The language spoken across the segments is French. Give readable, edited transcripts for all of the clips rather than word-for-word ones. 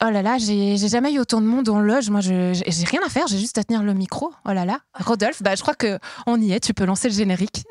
Oh là là, j'ai jamais eu autant de monde en loge. Moi, j'ai rien à faire, j'ai juste à tenir le micro. Oh là là. Rodolphe, je crois qu'on y est. Tu peux lancer le générique.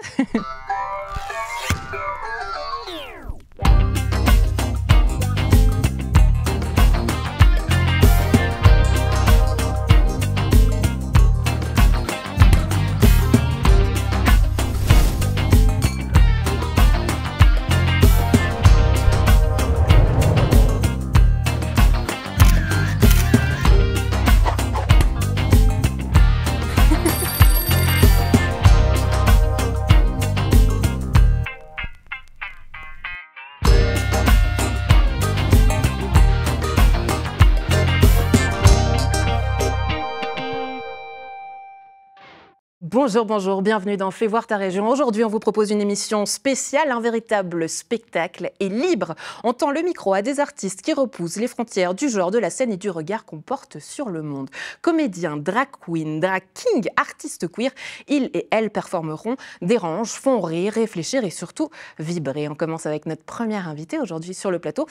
Bonjour, bienvenue dans Fais voir ta région. Aujourd'hui, on vous propose une émission spéciale, un véritable spectacle et libre. On tend le micro à des artistes qui repoussent les frontières du genre, de la scène et du regard qu'on porte sur le monde. Comédiens, drag queens, drag kings, artistes queer, ils et elles performeront, dérangent, font rire, réfléchir et surtout vibrer. On commence avec notre première invitée aujourd'hui sur le plateau.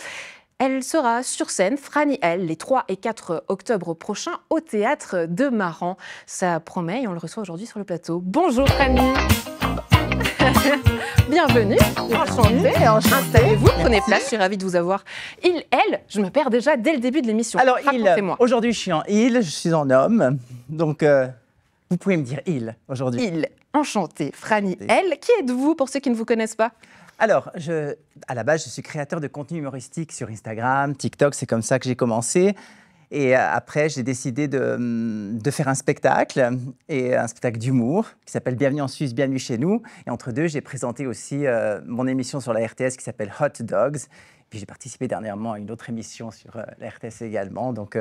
Elle sera sur scène, Franny L, les 3 et 4 octobre prochains au Théâtre de Maran. Ça promet et on le reçoit aujourd'hui sur le plateau. Bonjour Franny. Bienvenue. Enchantée. Installez-vous, prenez place, je suis ravie de vous avoir. Il, elle, je me perds déjà dès le début de l'émission. Alors aujourd'hui je suis en il, je suis en homme, donc vous pouvez me dire il aujourd'hui. Il, enchanté, Franny L. Qui êtes-vous pour ceux qui ne vous connaissent pas ? Alors, à la base, je suis créateur de contenu humoristique sur Instagram, TikTok, c'est comme ça que j'ai commencé. Et après, j'ai décidé de faire un spectacle d'humour qui s'appelle Bienvenue en Suisse, bienvenue chez nous. Et entre deux, j'ai présenté aussi mon émission sur la RTS qui s'appelle Hot Dogs. Puis j'ai participé dernièrement à une autre émission sur la RTS également. Donc,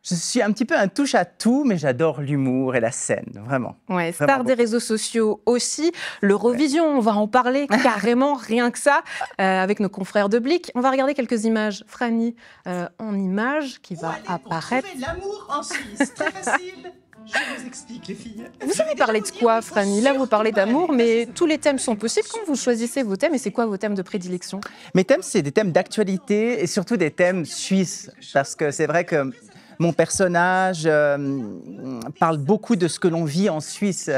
je suis un petit peu un touche-à-tout, mais j'adore l'humour et la scène, vraiment. Ouais, star des réseaux sociaux aussi. L'Eurovision, on va en parler carrément, rien que ça, avec nos confrères de Blick. On va regarder quelques images. Franny, en images qui va apparaître. Trouver l'amour en Suisse, très facile. Je vous explique, les filles. Vous savez parler de quoi, Franny ? Là, vous parlez d'amour, mais tous les thèmes sont possibles quand vous choisissez vos thèmes. Et c'est quoi vos thèmes de prédilection ? Mes thèmes, c'est des thèmes d'actualité et surtout des thèmes suisses. Parce que c'est vrai que mon personnage parle beaucoup de ce que l'on vit en Suisse,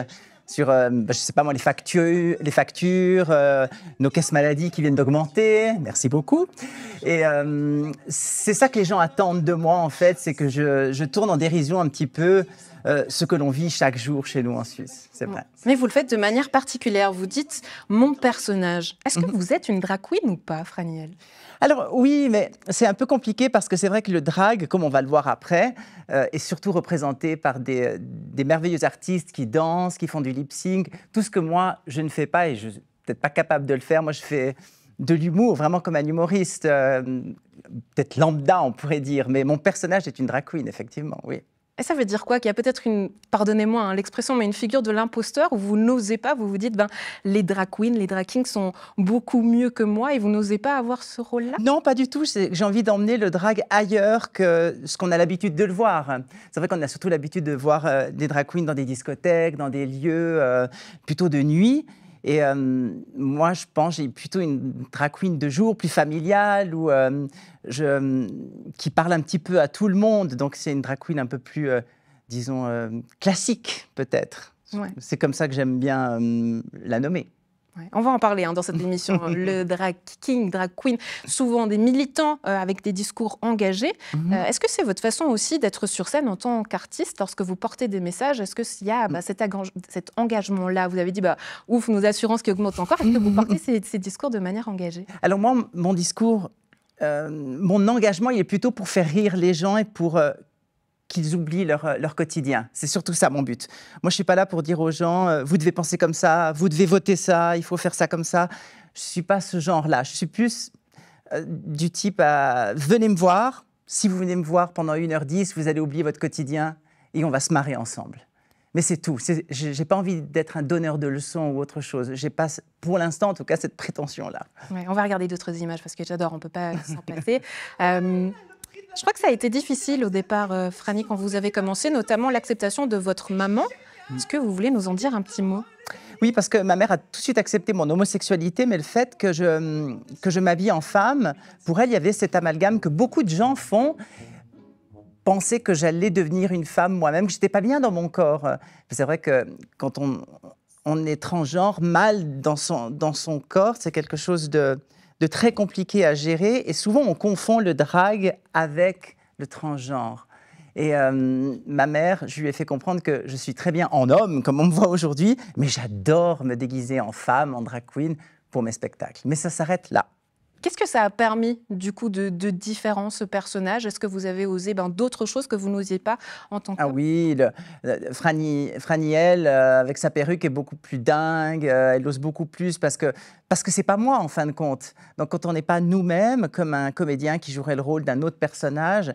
sur, je sais pas moi, les factures, nos caisses maladies qui viennent d'augmenter, merci beaucoup. Et c'est ça que les gens attendent de moi, en fait, c'est que je tourne en dérision un petit peu ce que l'on vit chaque jour chez nous en Suisse, c'est vrai. Mais vous le faites de manière particulière, vous dites « mon personnage ». Est-ce que vous êtes une drag queen ou pas, Franny L ? Alors oui, mais c'est un peu compliqué parce que c'est vrai que le drag, comme on va le voir après, est surtout représenté par des merveilleux artistes qui dansent, qui font du lip-sync, tout ce que moi, je ne fais pas et je ne suis peut-être pas capable de le faire. Moi, je fais de l'humour, vraiment comme un humoriste, peut-être lambda, on pourrait dire, mais mon personnage est une drag queen, effectivement, oui. Et ça veut dire quoi ? Qu'il y a peut-être pardonnez-moi l'expression, mais une figure de l'imposteur où vous n'osez pas, vous vous dites, les drag queens, les drag kings sont beaucoup mieux que moi et vous n'osez pas avoir ce rôle-là ? Non, pas du tout. J'ai envie d'emmener le drag ailleurs que ce qu'on a l'habitude de le voir. C'est vrai qu'on a surtout l'habitude de voir des drag queens dans des discothèques, dans des lieux plutôt de nuit. Et moi, je pense j'ai plutôt une drag queen de jour, plus familiale, qui parle un petit peu à tout le monde. Donc, c'est une drag queen un peu plus, disons, classique, peut-être. Ouais. C'est comme ça que j'aime bien la nommer. Ouais, on va en parler dans cette émission. Le drag king, drag queen, souvent des militants avec des discours engagés. Est-ce que c'est votre façon aussi d'être sur scène en tant qu'artiste lorsque vous portez des messages ? Est-ce qu'il y a cet engagement-là ? Vous avez dit, ouf, nos assurances qui augmentent encore. Est-ce que vous portez ces discours de manière engagée ? Alors moi, mon discours, mon engagement, il est plutôt pour faire rire les gens et pour qu'ils oublient leur quotidien. C'est surtout ça mon but. Moi, je ne suis pas là pour dire aux gens vous devez penser comme ça, vous devez voter ça, il faut faire ça comme ça. Je ne suis pas ce genre-là. Je suis plus du type venez me voir. Si vous venez me voir pendant 1h10, vous allez oublier votre quotidien et on va se marrer ensemble. Mais c'est tout. Je n'ai pas envie d'être un donneur de leçons ou autre chose. Je n'ai pas, pour l'instant, en tout cas, cette prétention-là. Ouais, on va regarder d'autres images parce que j'adore, on ne peut pas s'en passer. Je crois que ça a été difficile au départ, Franny, quand vous avez commencé, notamment l'acceptation de votre maman. Est-ce que vous voulez nous en dire un petit mot ? Oui, parce que ma mère a tout de suite accepté mon homosexualité, mais le fait que je m'habille en femme, pour elle, il y avait cet amalgame que beaucoup de gens font, penser que j'allais devenir une femme moi-même, que je n'étais pas bien dans mon corps. C'est vrai que quand on est transgenre, mal dans son corps, c'est quelque chose de très compliqué à gérer, et souvent on confond le drag avec le transgenre. Et ma mère, je lui ai fait comprendre que je suis très bien en homme, comme on me voit aujourd'hui, mais j'adore me déguiser en femme, en drag queen, pour mes spectacles. Mais ça s'arrête là. Qu'est-ce que ça a permis, du coup, de différents ce personnage? Est-ce que vous avez osé d'autres choses que vous n'osiez pas en tant que... Ah oui, Franny L, avec sa perruque, est beaucoup plus dingue, elle ose beaucoup plus parce que c'est pas moi, en fin de compte. Donc quand on n'est pas nous-mêmes, comme un comédien qui jouerait le rôle d'un autre personnage,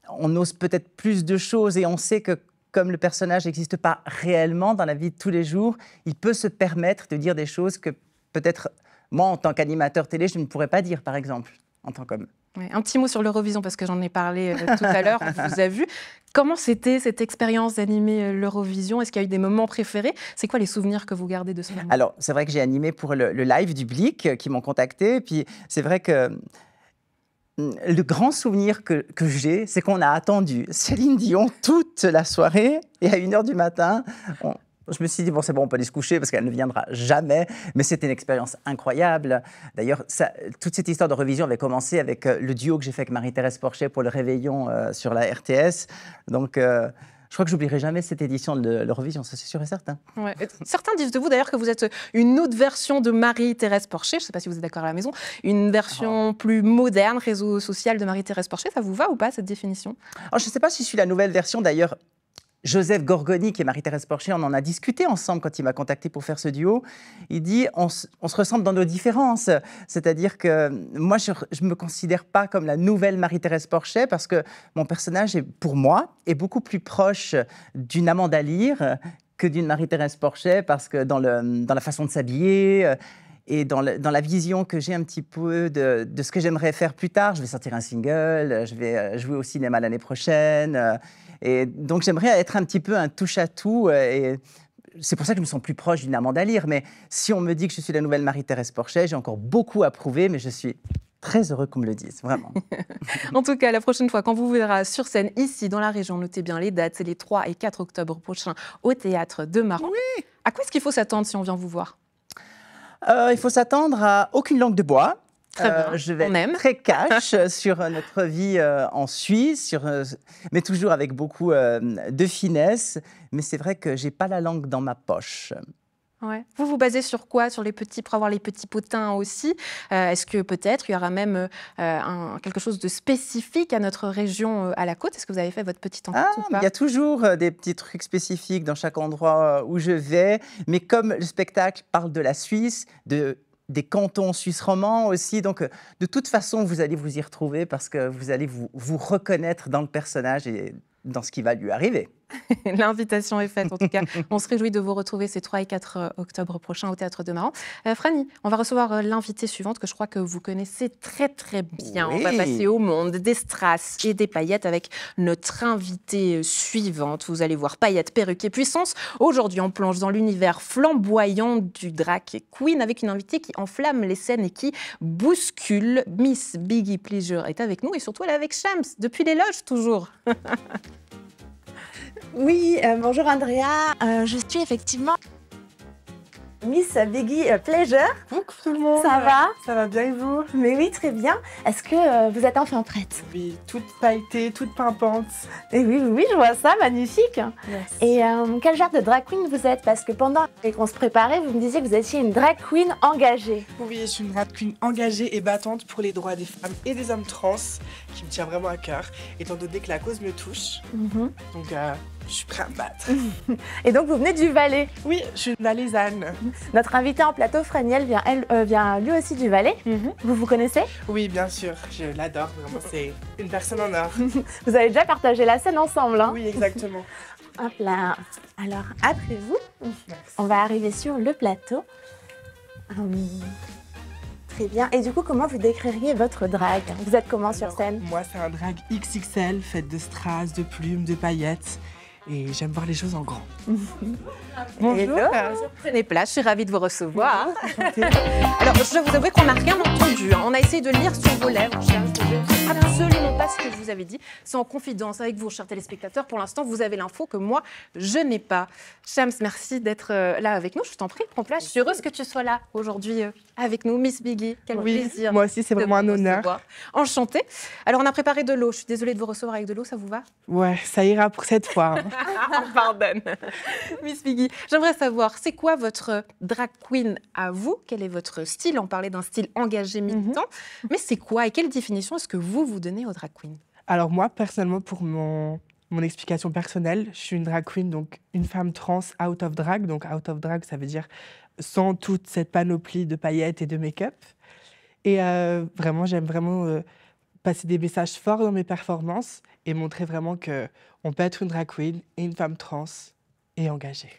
on ose peut-être plus de choses, et on sait que comme le personnage n'existe pas réellement dans la vie de tous les jours, il peut se permettre de dire des choses que peut-être moi, en tant qu'animateur télé, je ne pourrais pas dire, par exemple, en tant qu'homme. Ouais, un petit mot sur l'Eurovision, parce que j'en ai parlé tout à l'heure, on vous a vu. Comment c'était cette expérience d'animer l'Eurovision? Est-ce qu'il y a eu des moments préférés? C'est quoi les souvenirs que vous gardez de ce moment? Alors, c'est vrai que j'ai animé pour le live du Blick, qui m'ont contacté. Puis c'est vrai que le grand souvenir que j'ai, c'est qu'on a attendu Céline Dion toute la soirée, et à 1h du matin, je me suis dit, bon, c'est bon, on peut aller se coucher parce qu'elle ne viendra jamais. Mais c'était une expérience incroyable. D'ailleurs, toute cette histoire d'Eurovision avait commencé avec le duo que j'ai fait avec Marie-Thérèse Porchet pour le Réveillon sur la RTS. Donc, je crois que j'oublierai jamais cette édition de l'Eurovision, ça c'est sûr et certain. Ouais. Certains disent de vous d'ailleurs que vous êtes une autre version de Marie-Thérèse Porchet. Je ne sais pas si vous êtes d'accord à la maison. Une version plus moderne, réseau social de Marie-Thérèse Porchet. Ça vous va ou pas, cette définition? Alors, je ne sais pas si je suis la nouvelle version. D'ailleurs, Joseph Gorgoni, qui est Marie-Thérèse Porchet, on en a discuté ensemble quand il m'a contacté pour faire ce duo. Il dit on se ressemble dans nos différences. C'est-à-dire que moi, je ne me considère pas comme la nouvelle Marie-Thérèse Porchet, parce que mon personnage, pour moi, est beaucoup plus proche d'une Amanda Lear que d'une Marie-Thérèse Porchet, parce que dans la façon de s'habiller et dans la vision que j'ai un petit peu de ce que j'aimerais faire plus tard. Je vais sortir un single, je vais jouer au cinéma l'année prochaine. Et donc, j'aimerais être un petit peu un touche-à-tout. Et c'est pour ça que je me sens plus proche d'une Amanda Lear. Mais si on me dit que je suis la nouvelle Marie-Thérèse Porchet, j'ai encore beaucoup à prouver, mais je suis très heureux qu'on me le dise, vraiment. En tout cas, la prochaine fois, quand vous verrez sur scène, ici, dans la région, notez bien les dates, c'est les 3 et 4 octobre prochains au Théâtre de Marans. Oui. À quoi est-ce qu'il faut s'attendre si on vient vous voir? Il faut s'attendre à aucune langue de bois. Très bien, je vais on aime. être très cash sur notre vie en Suisse, mais toujours avec beaucoup de finesse. Mais c'est vrai que je n'ai pas la langue dans ma poche. Ouais. Vous vous basez sur quoi? Sur les petits, pour avoir les petits potins aussi. Est-ce que peut-être il y aura même quelque chose de spécifique à notre région à la côte? Est-ce que vous avez fait votre petite enquête ou pas? Il y a toujours des petits trucs spécifiques dans chaque endroit où je vais. Mais comme le spectacle parle de la Suisse, des cantons suisses romands aussi. Donc, de toute façon, vous allez vous y retrouver parce que vous allez vous reconnaître dans le personnage et dans ce qui va lui arriver. L'invitation est faite, en tout cas. On se réjouit de vous retrouver ces 3 et 4 octobre prochains au Théâtre de Marans. Franny, on va recevoir l'invitée suivante que je crois que vous connaissez très, très bien. Oui. On va passer au monde des strass et des paillettes avec notre invitée suivante. Vous allez voir paillettes, perruques et puissance. Aujourd'hui, on plonge dans l'univers flamboyant du drag queen avec une invitée qui enflamme les scènes et qui bouscule. Miss Biggie Pleasure est avec nous et surtout elle est avec Shams, depuis les loges toujours. Oui, bonjour Andrea, je suis effectivement Miss Biggie Pleasure. Coucou tout le monde. Ça va? Ça va bien et vous? Mais oui, très bien. Est-ce que vous êtes enfin prête? Oui, toute pailletée, toute pimpante. Et oui, je vois ça, magnifique. Merci. Et quel genre de drag queen vous êtes? Parce que pendant qu'on se préparait, vous me disiez que vous étiez une drag queen engagée. Oui, je suis une drag queen engagée et battante pour les droits des femmes et des hommes trans, qui me tient vraiment à cœur, étant donné que la cause me touche. Donc, je suis prête à me battre. Et donc, vous venez du Valais. Oui, je suis une valaisanne. Notre invité en plateau, Franiel, vient lui aussi du Valais. Vous vous connaissez? Oui, bien sûr, je l'adore, vraiment, c'est une personne en or. Vous avez déjà partagé la scène ensemble, hein? Oui, exactement. Hop là. Alors, après vous, Merci. on va arriver sur le plateau. Très bien. Et du coup, comment vous décririez votre drag? Vous êtes comment sur Alors, scène? Moi, c'est un drag XXL, fait de strass, de plumes, de paillettes. et j'aime voir les choses en grand. Bonjour, prenez place, je suis ravie de vous recevoir. Alors, je dois vous avouer qu'on n'a rien entendu. On a essayé de lire sur vos lèvres. Je ne absolument pas ce que vous avez dit. C'est en confidence avec vous, chers téléspectateurs. Pour l'instant, vous avez l'info que moi, je n'ai pas. Shams, merci d'être là avec nous. Je t'en prie, prends place. Je suis heureuse que tu sois là aujourd'hui avec nous. Miss Biggie, quel plaisir. Moi aussi, c'est vraiment un honneur. Enchantée. Alors, on a préparé de l'eau. Je suis désolée de vous recevoir avec de l'eau, ça vous va? Ouais, ça ira pour cette fois. Pardonne. Miss Biggie, j'aimerais savoir, c'est quoi votre drag queen à vous? Quel est votre style? On parlait d'un style engagé, militant. Mais c'est quoi et quelle définition est-ce que vous donnez aux drag queens? Alors moi, personnellement, pour mon explication personnelle, je suis une drag queen, donc une femme trans out of drag. Donc out of drag, ça veut dire sans toute cette panoplie de paillettes et de make-up. Et vraiment, j'aime vraiment passer des messages forts dans mes performances et montrer vraiment qu'on peut être une drag queen et une femme trans et engagée.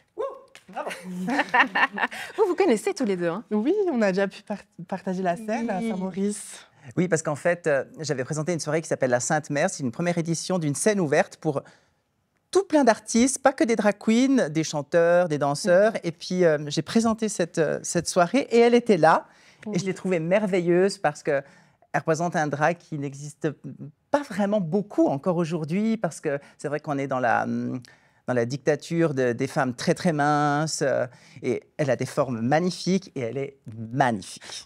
Vous connaissez tous les deux, hein? Oui, on a déjà pu partager la scène à Saint-Maurice. Oui, parce qu'en fait, j'avais présenté une soirée qui s'appelle La Sainte Mère. C'est une première édition d'une scène ouverte pour tout plein d'artistes, pas que des drag queens, des chanteurs, des danseurs. Et puis, j'ai présenté cette soirée et elle était là. Et je l'ai trouvée merveilleuse parce qu'elle représente un drag qui n'existe pas vraiment beaucoup encore aujourd'hui, parce que c'est vrai qu'on est dans la dictature des femmes très très minces, et elle a des formes magnifiques et elle est magnifique.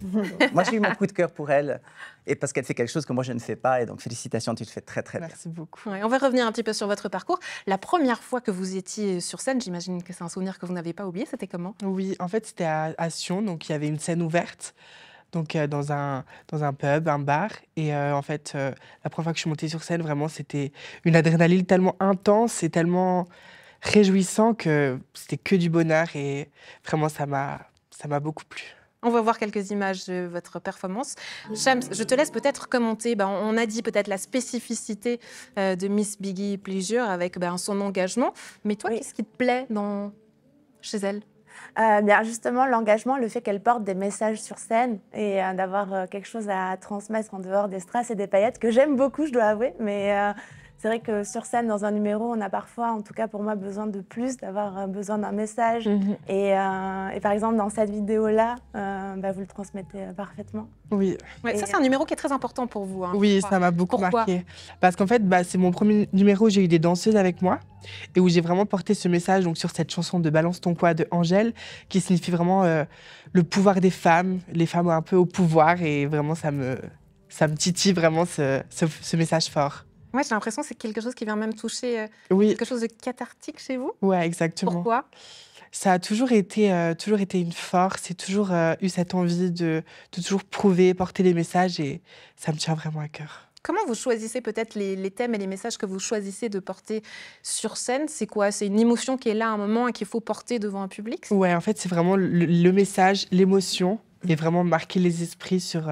Moi j'ai eu mon coup de cœur pour elle, et parce qu'elle fait quelque chose que moi je ne fais pas, et donc félicitations, tu le fais très très bien. Merci beaucoup. Ouais, on va revenir un petit peu sur votre parcours. La première fois que vous étiez sur scène, j'imagine que c'est un souvenir que vous n'avez pas oublié, c'était comment? Oui, en fait c'était à Sion, donc il y avait une scène ouverte. Donc dans un pub, un bar. Et en fait, la première fois que je suis montée sur scène, vraiment, c'était une adrénaline tellement intense et tellement réjouissant que c'était que du bonheur. Et vraiment, ça m'a beaucoup plu. On va voir quelques images de votre performance. Shams, je te laisse peut-être commenter. On a dit peut-être la spécificité de Miss Biggie Pleasure avec son engagement. Mais toi, qu'est-ce qui te plaît chez elle? Bien justement, l'engagement, le fait qu'elle porte des messages sur scène et d'avoir quelque chose à transmettre en dehors des strass et des paillettes, que j'aime beaucoup, je dois avouer. Mais c'est vrai que sur scène, dans un numéro, on a parfois, en tout cas pour moi, besoin de plus, d'avoir besoin d'un message. Et par exemple, dans cette vidéo-là, vous le transmettez parfaitement. Oui. Ouais, ça, c'est un numéro qui est très important pour vous. Hein, oui, ça m'a beaucoup marqué. Parce qu'en fait, c'est mon premier numéro où j'ai eu des danseuses avec moi et où j'ai vraiment porté ce message donc, sur cette chanson de Balance ton poids de Angèle, qui signifie vraiment le pouvoir des femmes, les femmes un peu au pouvoir. Et vraiment, ça me titille vraiment ce message fort. Ouais, j'ai l'impression que c'est quelque chose qui vient même toucher quelque chose de cathartique chez vous. Ouais, exactement. Pourquoi? Ça a toujours été une force, j'ai toujours eu cette envie de toujours prouver, porter les messages, et ça me tient vraiment à cœur. Comment vous choisissez peut-être les thèmes et les messages que vous choisissez de porter sur scène? C'est quoi? C'est une émotion qui est là à un moment et qu'il faut porter devant un public? Ouais, en fait, c'est vraiment le message, l'émotion, et vraiment marquer les esprits sur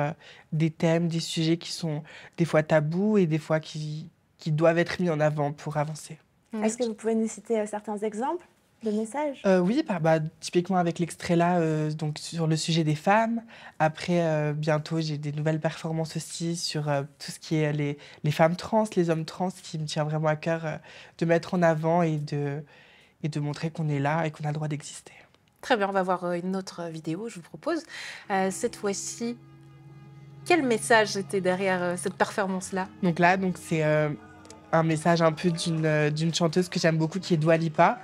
des thèmes, des sujets qui sont des fois tabous et des fois qui doivent être mis en avant pour avancer. Est-ce que vous pouvez nous citer certains exemples de messages? Oui, typiquement avec l'extrait là, donc sur le sujet des femmes. Après, bientôt, j'ai des nouvelles performances aussi sur tout ce qui est les femmes trans, les hommes trans, qui me tient vraiment à cœur de mettre en avant et de montrer qu'on est là et qu'on a le droit d'exister. Très bien, on va voir une autre vidéo, je vous propose. Cette fois-ci, quel message était derrière cette performance-là? Donc là, c'est un message un peu d'une chanteuse que j'aime beaucoup, qui est Dua Lipa.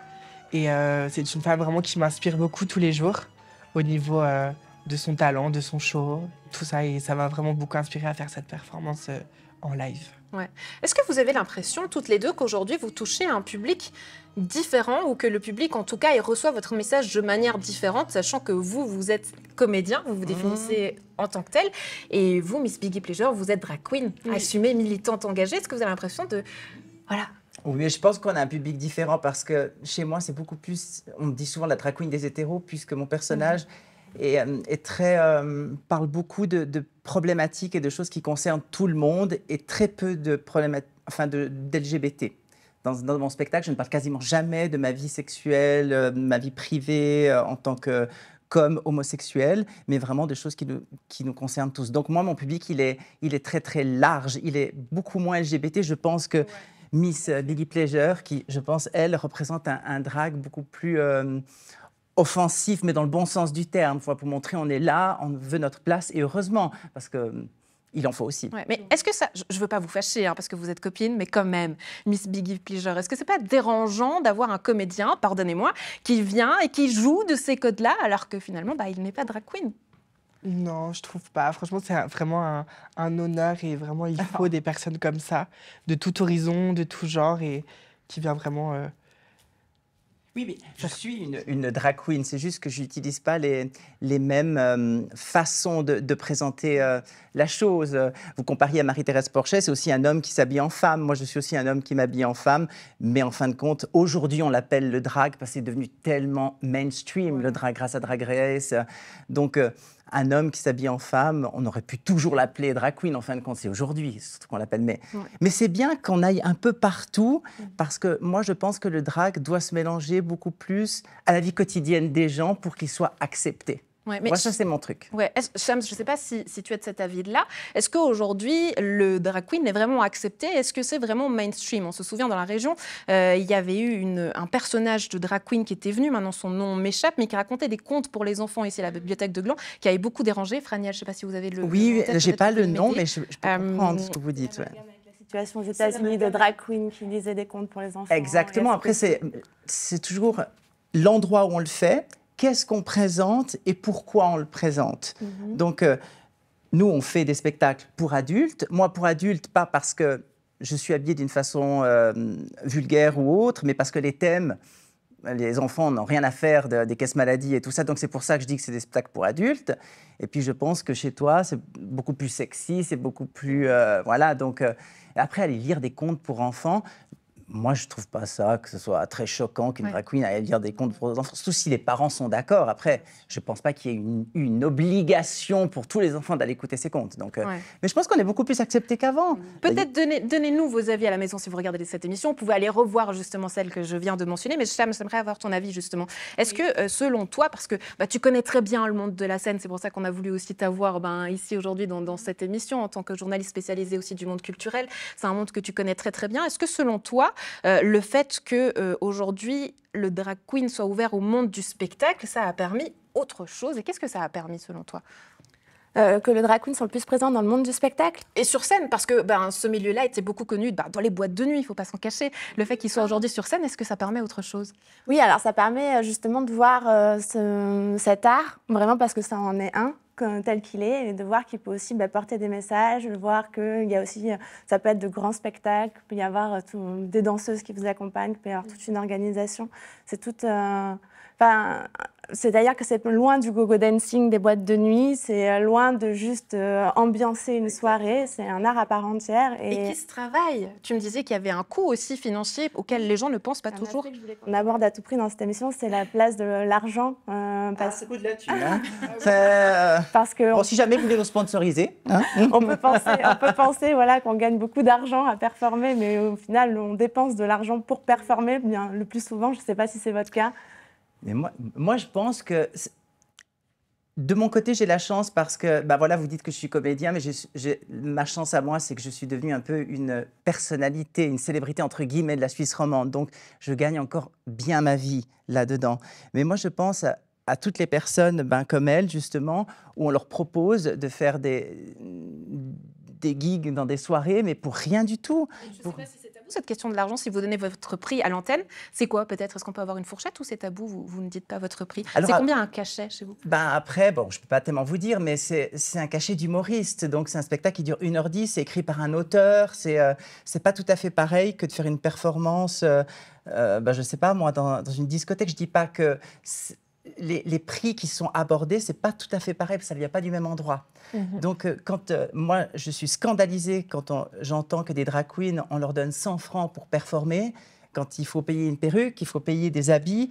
Et c'est une femme vraiment qui m'inspire beaucoup tous les jours au niveau de son talent, de son show, tout ça. Et ça m'a vraiment beaucoup inspiré à faire cette performance en live. Ouais. Est-ce que vous avez l'impression, toutes les deux, qu'aujourd'hui, vous touchez un public différent, ou que le public, en tout cas, il reçoit votre message de manière différente, sachant que vous êtes comédien, vous vous définissez en tant que tel, et vous, Miss Biggie Pleasure, vous êtes drag queen, assumée, militante, engagée. Est-ce que vous avez l'impression de... Voilà. Oui, mais je pense qu'on a un public différent, parce que chez moi, c'est beaucoup plus... On me dit souvent la drag queen des hétéros, puisque mon personnage... parle beaucoup de problématiques et de choses qui concernent tout le monde, et très peu de d'LGBT. Dans mon spectacle, je ne parle quasiment jamais de ma vie sexuelle, ma vie privée en tant qu'homme homosexuel, mais vraiment de choses qui nous concernent tous. Donc moi, mon public, il est très très large, il est beaucoup moins LGBT. Je pense que Miss Biggie Pleasure, qui, je pense, elle, représente un drag beaucoup plus offensif, mais dans le bon sens du terme, pour montrer on est là, on veut notre place, et heureusement, parce que il en faut aussi. Ouais, mais est-ce que ça, je ne veux pas vous fâcher parce que vous êtes copine, mais quand même, Miss Biggie Pleasure, est-ce que c'est pas dérangeant d'avoir un comédien, pardonnez-moi, qui vient et qui joue de ces codes-là alors que finalement, il n'est pas drag queen? Non, je trouve pas. Franchement, c'est vraiment un honneur et vraiment, il faut des personnes comme ça, de tout horizon, de tout genre et qui vient vraiment... Oui, mais je suis une drag queen, c'est juste que je n'utilise pas les mêmes façons de présenter la chose. Vous compariez à Marie-Thérèse Porchet, c'est aussi un homme qui s'habille en femme. Moi, je suis aussi un homme qui m'habille en femme. Mais en fin de compte, aujourd'hui, on l'appelle le drag parce que c'est devenu tellement mainstream, le drag, grâce à Drag Race. Donc, un homme qui s'habille en femme, on aurait pu toujours l'appeler drag queen, en fin de compte, c'est aujourd'hui surtout qu'on l'appelle. Mais c'est bien qu'on aille un peu partout, parce que moi, je pense que le drag doit se mélanger beaucoup plus à la vie quotidienne des gens pour qu'il soit accepté. Ouais, mais moi, ça, c'est mon truc. Ouais. Shams, je ne sais pas si tu es de cet avis-là. Est-ce qu'aujourd'hui, le drag queen est vraiment accepté? Est-ce que c'est vraiment mainstream? On se souvient, dans la région, il y avait eu un personnage de drag queen qui était venu, maintenant son nom m'échappe, mais qui racontait des contes pour les enfants ici à la bibliothèque de Gland, qui avait beaucoup dérangé. Frania, je ne sais pas si vous avez le Oui, je n'ai pas le nom, mais je peux comprendre ce que vous dites. Ouais. La situation aux États-Unis de drag queen qui lisait des contes pour les enfants. Exactement. Après, c'est toujours l'endroit où on le fait. Qu'est-ce qu'on présente et pourquoi on le présente. Donc, nous, on fait des spectacles pour adultes. Moi, pour adultes, pas parce que je suis habillée d'une façon vulgaire ou autre, mais parce que les thèmes, les enfants n'ont rien à faire des caisses maladies et tout ça. Donc, c'est pour ça que je dis que c'est des spectacles pour adultes. Et puis, je pense que chez toi, c'est beaucoup plus sexy, c'est beaucoup plus... voilà, donc... après, aller lire des contes pour enfants... Moi, je ne trouve pas ça, que ce soit très choquant qu'une drag queen aille lire des contes pour les enfants, surtout si les parents sont d'accord. Après, je ne pense pas qu'il y ait une obligation pour tous les enfants d'aller écouter ces contes. Donc, mais je pense qu'on est beaucoup plus acceptés qu'avant. Peut-être donnez-nous vos avis à la maison si vous regardez cette émission. Vous pouvez aller revoir justement celle que je viens de mentionner. Mais j'aimerais avoir ton avis justement. Est-ce que, selon toi, parce que tu connais très bien le monde de la scène, c'est pour ça qu'on a voulu aussi t'avoir ici aujourd'hui dans cette émission en tant que journaliste spécialisé aussi du monde culturel. C'est un monde que tu connais très très bien. Est-ce que selon toi, le fait qu'aujourd'hui, le drag queen soit ouvert au monde du spectacle, ça a permis autre chose. Et qu'est-ce que ça a permis, selon toi? Que le drag queen soit le plus présent dans le monde du spectacle. Et sur scène, parce que ce milieu-là était beaucoup connu dans les boîtes de nuit, il ne faut pas s'en cacher. Le fait qu'il soit aujourd'hui sur scène, est-ce que ça permet autre chose? Oui, alors ça permet justement de voir cet art, vraiment parce que ça en est un, tel qu'il est, et de voir qu'il peut aussi porter des messages, de voir qu'il y a aussi, ça peut être de grands spectacles, il peut y avoir des danseuses qui vous accompagnent, il peut y avoir toute une organisation. C'est tout... c'est-à-dire que c'est loin du go-go dancing des boîtes de nuit, c'est loin de juste ambiancer une soirée, c'est un art à part entière. Et qui se travaille. Tu me disais qu'il y avait un coût aussi financier auquel les gens ne pensent pas toujours. On aborde à tout prix dans cette émission, c'est la place de l'argent. C'est coup de la thune. Parce que si jamais vous voulez nous sponsoriser. On peut penser voilà, qu'on gagne beaucoup d'argent à performer, mais au final, on dépense de l'argent pour performer, bien, le plus souvent. Je ne sais pas si c'est votre cas. Mais moi, je pense que, de mon côté, j'ai la chance parce que, voilà, vous dites que je suis comédien, mais ma chance à moi, c'est que je suis devenue un peu une personnalité, une célébrité, entre guillemets, de la Suisse romande. Donc, je gagne encore bien ma vie là-dedans. Mais moi, je pense à toutes les personnes comme elle, justement, où on leur propose de faire des gigs dans des soirées, mais pour rien du tout. Je ne sais pas si c'est tabou, cette question de l'argent, si vous donnez votre prix à l'antenne, c'est quoi peut-être? Est-ce qu'on peut avoir une fourchette ou c'est tabou, vous ne dites pas votre prix? C'est combien un cachet chez vous? Après, je ne peux pas tellement vous dire, mais c'est un cachet d'humoriste. Donc, c'est un spectacle qui dure 1h10, c'est écrit par un auteur. C'est pas tout à fait pareil que de faire une performance, je ne sais pas, moi, dans une discothèque. Je ne dis pas que... Les prix qui sont abordés, ce n'est pas tout à fait pareil, parce que ça ne vient pas du même endroit. Donc, quand moi, je suis scandalisée quand j'entends que des drag queens, on leur donne 100 francs pour performer, quand il faut payer une perruque, il faut payer des habits,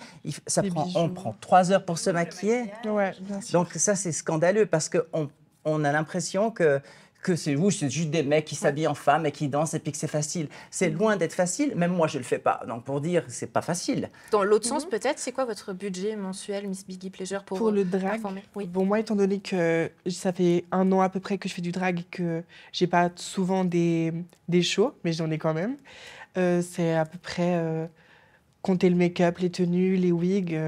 on prend 3 heures pour se maquiller. Ouais, bien sûr. Donc ça, c'est scandaleux, parce qu'on a l'impression que que c'est juste des mecs qui s'habillent en femmes et qui dansent et puis que c'est facile. C'est loin d'être facile, même moi je le fais pas. Donc pour dire c'est pas facile. Dans l'autre sens peut-être, c'est quoi votre budget mensuel, Miss Biggie Pleasure, Pour le drag, performer? Oui. bon, moi, étant donné que ça fait 1 an à peu près que je fais du drag et que j'ai pas souvent des shows, mais j'en ai quand même, c'est à peu près, compter le make-up, les tenues, les wigs,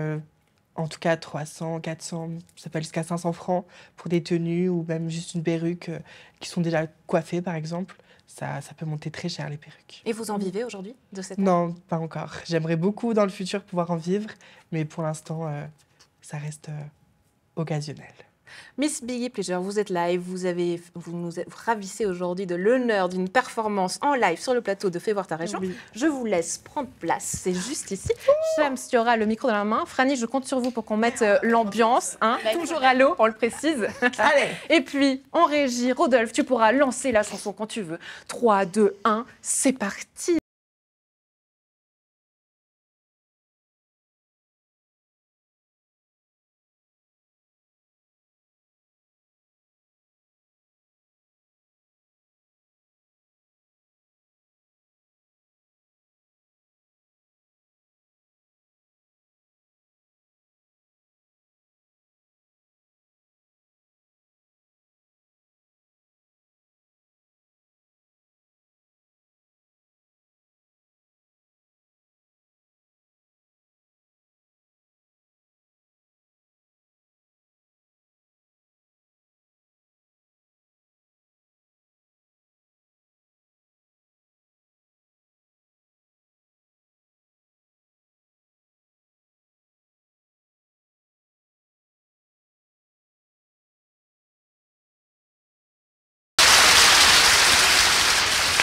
en tout cas 300, 400, ça peut aller jusqu'à 500 francs pour des tenues ou même juste une perruque qui sont déjà coiffées, par exemple. Ça peut monter très cher, les perruques. Et vous en vivez aujourd'hui de cette Non, pas encore. J'aimerais beaucoup dans le futur pouvoir en vivre, mais pour l'instant, ça reste occasionnel. Miss Biggie Pleasure, vous êtes là et vous nous ravissez aujourd'hui de l'honneur d'une performance en live sur le plateau de Fais voir ta région. Oui. Je vous laisse prendre place, c'est juste ici. Shams, tu auras le micro dans la main. Franny, je compte sur vous pour qu'on mette l'ambiance, hein, toujours à l'eau, on le précise. Allez. Et puis, en régie, Rodolphe, tu pourras lancer la chanson quand tu veux. 3, 2, 1, c'est parti.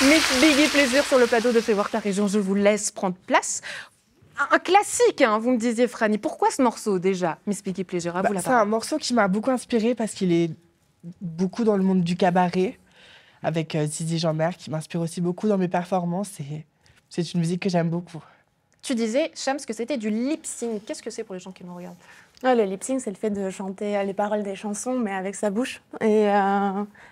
Miss Biggie Pleasure sur le plateau de Fais voir ta région. Je vous laisse prendre place. Un classique, hein, vous me disiez, Franny. Pourquoi ce morceau déjà, Miss Biggie Pleasure? À vous la C'est un parole. morceau qui m'a beaucoup inspirée parce qu'il est beaucoup dans le monde du cabaret, avec Zizi Jeanmaire, qui m'inspire aussi beaucoup dans mes performances. Et c'est une musique que j'aime beaucoup. Tu disais, Shams, que c'était du lip sync. Qu'est-ce que c'est pour les gens qui nous regardent? Le lip sync, c'est le fait de chanter les paroles des chansons, mais avec sa bouche. Et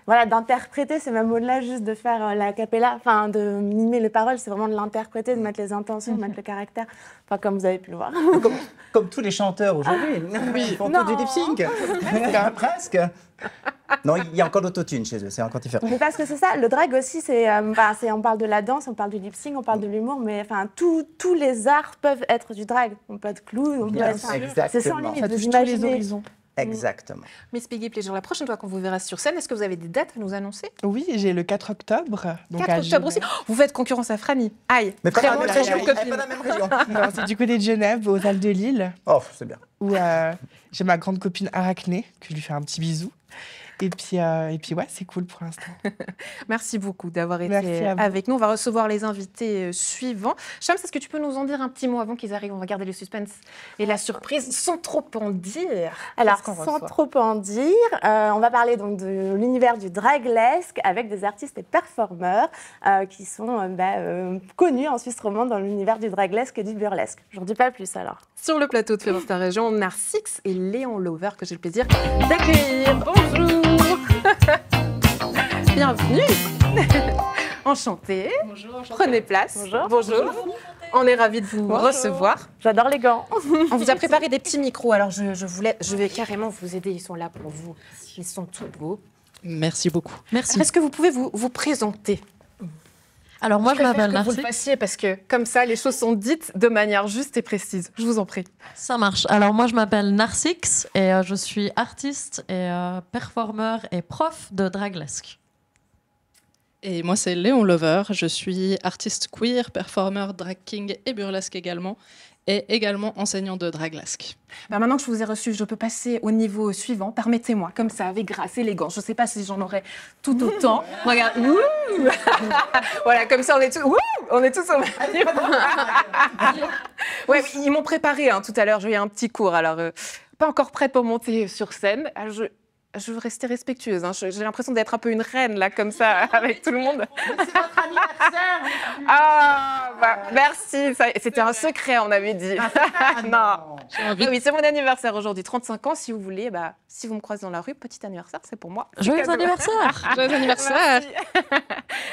voilà, d'interpréter, c'est même au-delà juste de faire la cappella, enfin de mimer les paroles, c'est vraiment de l'interpréter, de mettre les intentions, de mettre le caractère, enfin comme vous avez pu le voir. Comme tous les chanteurs aujourd'hui. Ils font tout du lip sync. Presque. Non, il y a encore l'autotune chez eux, c'est encore différent. Mais parce que c'est ça, le drag aussi, on parle de la danse, on parle du lip sync, on parle de l'humour, mais tous les arts peuvent être du drag. On peut être clown, on peut être ça. C'est sans limite, Ça vous touche tous les imaginez. horizons. Exactement. Miss Biggie Pleasure, la prochaine fois qu'on vous verra sur scène, est-ce que vous avez des dates à nous annoncer? Oui, j'ai le 4 octobre. Donc 4 à octobre aussi. Genève. Oh, vous faites concurrence à Franny. Aïe. Mais pas Très dans bon, la très même bonne région. copine. Pas dans la même région. Non, c'est du côté de Genève, aux Halles de Lille, Oh, c'est bien. où j'ai ma grande copine Arachné, que je lui fais un petit bisou. Et puis ouais, c'est cool pour l'instant. Merci beaucoup d'avoir Merci été à vous. avec nous. On va recevoir les invités suivants. Shams, est-ce que tu peux nous en dire un petit mot avant qu'ils arrivent? On va garder le suspense et la surprise sans trop en dire. Alors, Qu'est-ce qu'on sans reçoit trop en dire, on va parler donc de l'univers du draglesque avec des artistes et performeurs qui sont connus en Suisse romande dans l'univers du draglesque et du burlesque. J'en dis pas plus alors. Sur le plateau de Fais voir ta région, Narsix et Léon Lover que j'ai le plaisir d'accueillir. Bonjour. Bienvenue. Enchantée. Bonjour, Prenez place. Bonjour. On est ravis de vous recevoir. J'adore les gants. On vous a préparé des petits micros, alors je vais carrément vous aider. Ils sont là pour vous. Ils sont tout beaux. Merci beaucoup. Merci. Est-ce que vous pouvez vous présenter? Alors moi, je préfère m'appelle que vous le Narsix. fassiez parce que comme ça, les choses sont dites de manière juste et précise. Je vous en prie. Ça marche. Alors moi, je m'appelle Narsix et je suis artiste et performeur et prof de draglesque. Et moi, c'est Léon Lover. Je suis artiste queer, performeur, drag king et burlesque également. Et également enseignant de draglesque. Ben maintenant que je vous ai reçu, je peux passer au niveau suivant. Permettez-moi, comme ça, avec grâce, élégance. Je ne sais pas si j'en aurais tout autant. Regarde. Ouh. Voilà, comme ça, on est tous au même niveau. Ouais, ils m'ont préparé tout à l'heure. J'ai eu un petit cours. Alors, pas encore prête pour monter sur scène. Je veux rester respectueuse. J'ai l'impression d'être un peu une reine, là, comme ça, avec tout le monde. C'est votre anniversaire. Ah, bah pas. Merci. C'était un secret, on avait dit. Non. Ah oui, c'est mon anniversaire aujourd'hui, 35 ans. Si vous voulez, si vous me croisez dans la rue, petit anniversaire, c'est pour moi. Joyeux anniversaire. Joyeux anniversaire.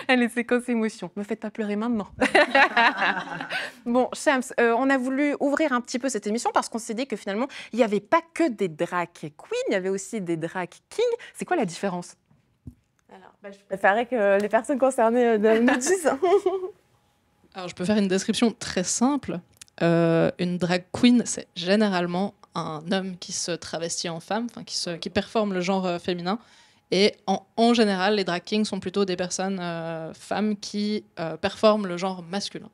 Allez, séquence émotion. Me faites pas pleurer maintenant. Bon, Shams, on a voulu ouvrir un petit peu cette émission parce qu'on s'est dit que finalement, il n'y avait pas que des drag queens, il y avait aussi des drag kings. C'est quoi la différence? Alors, je préférerais que les personnes concernées nous disent. Alors, je peux faire une description très simple. Une drag queen, c'est généralement un homme qui se travestit en femme, qui performe le genre féminin. Et en général, les drag kings sont plutôt des personnes femmes qui performent le genre masculin.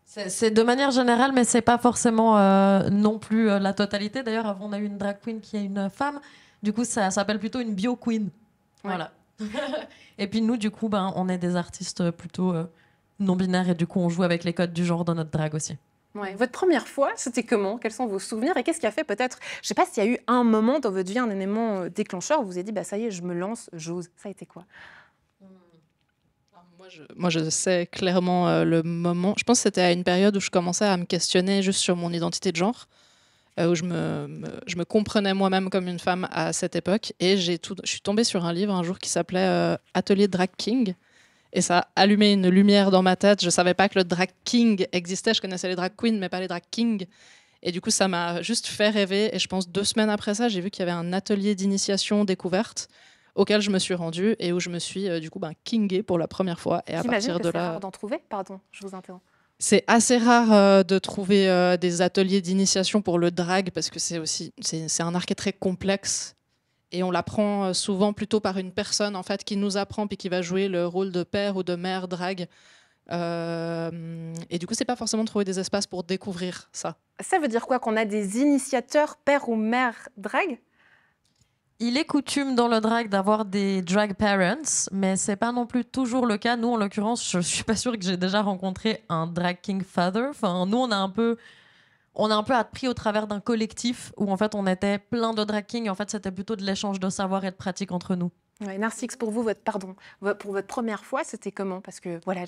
C'est de manière générale, mais c'est pas forcément non plus la totalité. D'ailleurs, avant, on a eu une drag queen qui est une femme. Du coup, ça s'appelle plutôt une bio queen. Ouais. Voilà. Et puis nous, du coup, on est des artistes plutôt non-binaires et du coup, on joue avec les codes du genre dans notre drag aussi. Ouais. Votre première fois, c'était comment? Quels sont vos souvenirs? Et qu'est-ce qui a fait peut-être, je sais pas s'il y a eu un moment dans votre vie, un élément déclencheur où vous vous êtes dit, ça y est, je me lance, j'ose. Ça a été quoi? Moi, je sais clairement le moment. Je pense que c'était à une période où je commençais à me questionner juste sur mon identité de genre, où je me comprenais moi-même comme une femme à cette époque. Et je suis tombée sur un livre un jour qui s'appelait Atelier Drag King. Et ça a allumé une lumière dans ma tête. Je ne savais pas que le drag king existait. Je connaissais les drag queens, mais pas les drag kings. Et du coup, ça m'a juste fait rêver. Et je pense 2 semaines après ça, j'ai vu qu'il y avait un atelier d'initiation découverte auquel je me suis rendue et où je me suis kingée pour la première fois. Et à J'imagine partir que de c'est là, rare d'en trouver. Pardon, je vous interromps. c'est assez rare de trouver des ateliers d'initiation pour le drag parce que c'est un art qui est très complexe et on l'apprend souvent plutôt par une personne en fait qui nous apprend puis qui va jouer le rôle de père ou de mère drag. Et du coup, c'est pas forcément de trouver des espaces pour découvrir ça. Ça veut dire quoi? Qu'on a des initiateurs père ou mère drag? Il est coutume dans le drag d'avoir des drag parents, mais c'est pas non plus toujours le cas. Nous, en l'occurrence, je suis pas sûre que j'ai déjà rencontré un drag king father. Enfin, nous, on a un peu appris au travers d'un collectif où en fait on était plein de drag kings. En fait, c'était plutôt de l'échange de savoir et de pratique entre nous. Ouais, Narcix, pour vous, pour votre première fois, c'était comment? Parce que voilà,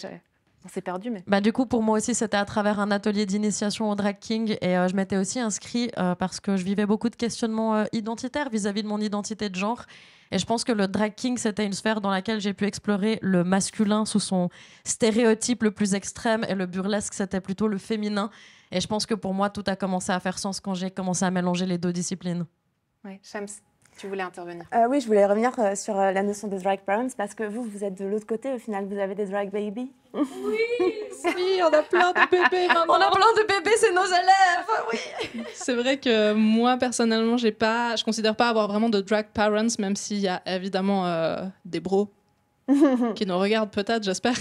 on s'est perdu, mais. Du coup, pour moi aussi, c'était à travers un atelier d'initiation au drag king et je m'étais aussi inscrite parce que je vivais beaucoup de questionnements identitaires vis-à-vis de mon identité de genre. Et je pense que le drag king, c'était une sphère dans laquelle j'ai pu explorer le masculin sous son stéréotype le plus extrême et le burlesque, c'était plutôt le féminin. Et je pense que pour moi, tout a commencé à faire sens quand j'ai commencé à mélanger les 2 disciplines. Oui, Shams, tu voulais intervenir. Oui, je voulais revenir sur la notion de drag parents parce que vous êtes de l'autre côté. Au final, vous avez des drag babies. Oui, on a plein de bébés maintenant. On a plein de bébés, c'est nos élèves, oui. C'est vrai que moi, personnellement, je considère pas avoir vraiment de drag parents, même s'il y a évidemment des bros qui nous regardent peut-être, j'espère,